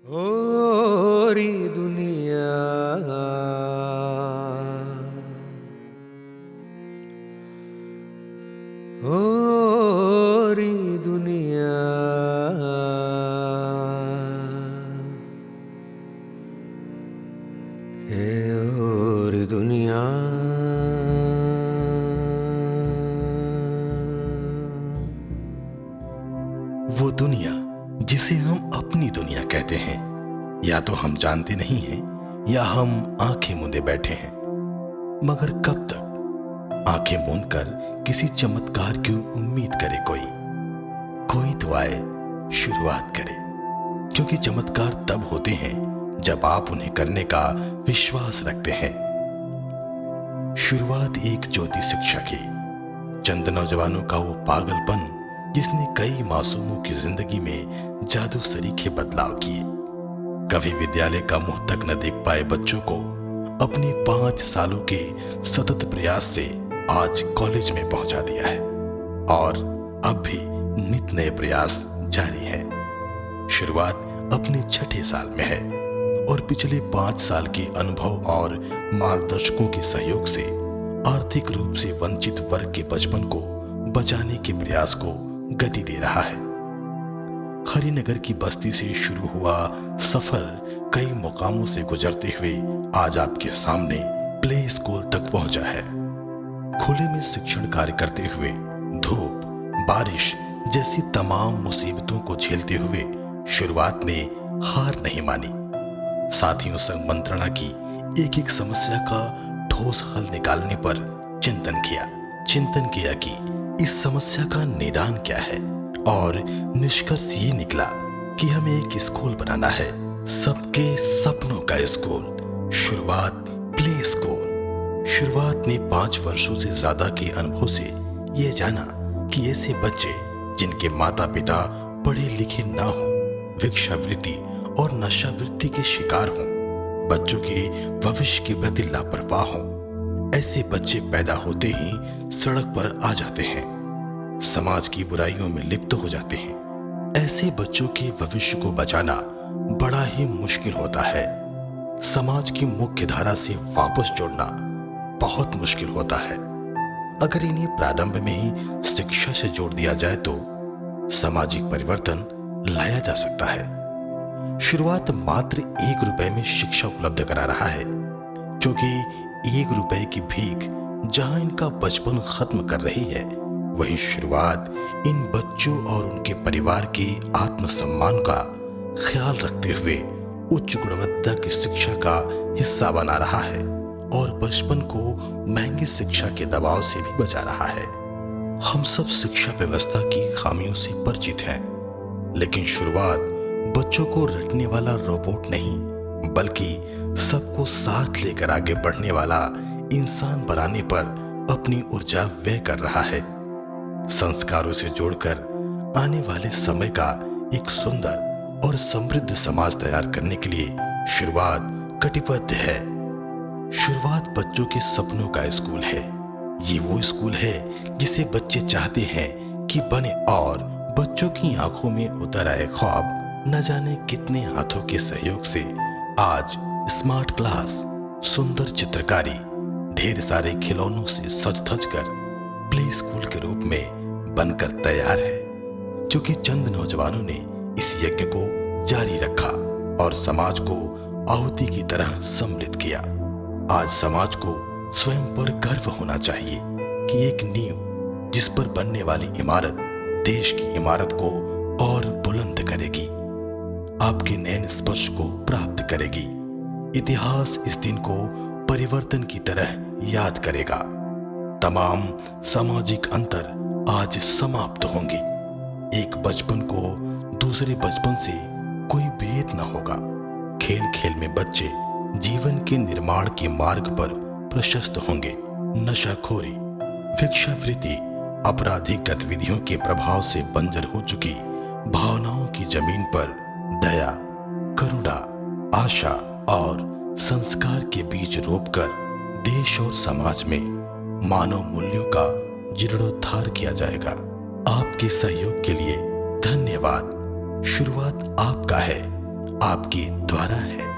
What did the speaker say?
ओ री दुनिया ओ री दुनिया हे ओ री दुनिया वो दुनिया जिसे हम अपनी दुनिया कहते हैं, या तो हम जानते नहीं हैं या हम आंखें मूंदे बैठे हैं। मगर कब तक आंखें मूंद कर किसी चमत्कार की उम्मीद करे? कोई तो आए, शुरुआत करे। क्योंकि चमत्कार तब होते हैं जब आप उन्हें करने का विश्वास रखते हैं। शुरुआत एक ज्योति शिक्षा की, चंद नौजवानों का वो पागलपन जिसने कई मासूमों की जिंदगी में जादू सरीखे बदलाव किए। कभी विद्यालय का मुंह तक न देख पाए बच्चों को अपने 5 सालों के सतत प्रयास से आज कॉलेज में पहुंचा दिया है, और अब भी नित नए प्रयास जारी हैं। शुरुआत अपने 6ठे साल में है और पिछले 5 साल के अनुभव और मार्गदर्शकों के सहयोग से आर्थिक रूप से वंचित वर्ग के बचपन को बचाने के प्रयास को गति दे रहा है। हरिनगर की बस्ती से शुरू हुआ सफर कई मुकामों से गुजरते हुए आज आपके सामने प्ले स्कूल तक पहुंचा है। खुले में शिक्षण कार्य करते हुए धूप, बारिश जैसी तमाम मुसीबतों को झेलते हुए शुरुआत ने हार नहीं मानी। साथियों संग मंत्रणा की एक एक समस्या का ठोस हल निकालने पर चिंतन किया कि इस समस्या का निदान क्या है, और निष्कर्ष ये निकला कि हमें एक स्कूल बनाना है, सबके सपनों का स्कूल। शुरुआत प्ले स्कूल। शुरुआत ने 5 वर्षों से ज्यादा के अनुभव से ये जाना कि ऐसे बच्चे जिनके माता पिता पढ़े लिखे ना हो, भिक्षावृत्ति और नशावृत्ति के शिकार हों, बच्चों के भविष्य के प्रति लापरवाह हों, ऐसे बच्चे पैदा होते ही सड़क पर आ जाते हैं, समाज की बुराइयों में लिप्त हो जाते हैं। ऐसे बच्चों के भविष्य को बचाना बड़ा ही मुश्किल होता है। समाज की मुख्य धारा से वापस जोड़ना बहुत मुश्किल होता है। अगर इन्हें प्रारंभ में ही शिक्षा से जोड़ दिया जाए तो सामाजिक परिवर्तन लाया जा सकता है। शुरुआत मात्र 1 रुपए में शिक्षा उपलब्ध करा रहा है, क्योंकि 1 रुपए की भीख जहां इनका बचपन खत्म कर रही है, वहीं शुरुआत इन बच्चों और उनके परिवार के आत्मसम्मान का ख्याल रखते हुए उच्च गुणवत्ता की शिक्षा का हिस्सा बना रहा है और बचपन को महंगी शिक्षा के दबाव से भी बचा रहा है। हम सब शिक्षा व्यवस्था की खामियों से परिचित हैं, लेकिन शुरुआत बच्चों को रटने वाला रोबोट नहीं, बल्कि सबको साथ लेकर आगे बढ़ने वाला इंसान बनाने पर अपनी ऊर्जा व्यय कर रहा है। संस्कारों से जोड़कर आने वाले समय का एक सुंदर और समृद्ध समाज तैयार करने के लिए शुरुआत कटिबद्ध है। शुरुआत बच्चों के सपनों का स्कूल है। ये वो स्कूल है जिसे बच्चे चाहते हैं कि बने, और बच्चों की आंखों में उतर आए ख्वाब न जाने कितने हाथों के सहयोग से आज स्मार्ट क्लास, सुंदर चित्रकारी, ढेर सारे खिलौनों से सज धज कर प्ले स्कूल के रूप में बनकर तैयार है। क्योंकि चंद नौजवानों ने इस यज्ञ को जारी रखा और समाज को आहुति की तरह सम्मिलित किया। आज समाज को स्वयं पर गर्व होना चाहिए कि एक नींव जिस पर बनने वाली इमारत देश की इमारत को और बुलंद करेगी, आपके नैन स्पर्श को प्राप्त करेगी। इतिहास इस दिन को परिवर्तन की तरह याद करेगा। तमाम सामाजिक अंतर आज समाप्त होंगे। एक बचपन को दूसरे बचपन से कोई भेद न होगा। खेल खेल में बच्चे जीवन के निर्माण के मार्ग पर प्रशस्त होंगे। नशाखोरी, भिक्षावृत्ति, आपराधिक गतिविधियों के प्रभाव से बंजर हो चुकी भावनाओं की जमीन पर दया, करुणा, आशा और संस्कार के बीज रोपकर देश और समाज में मानव मूल्यों का जीर्णोद्धार किया जाएगा। आपके सहयोग के लिए धन्यवाद। शुरुआत आपका है, आपके द्वारा है।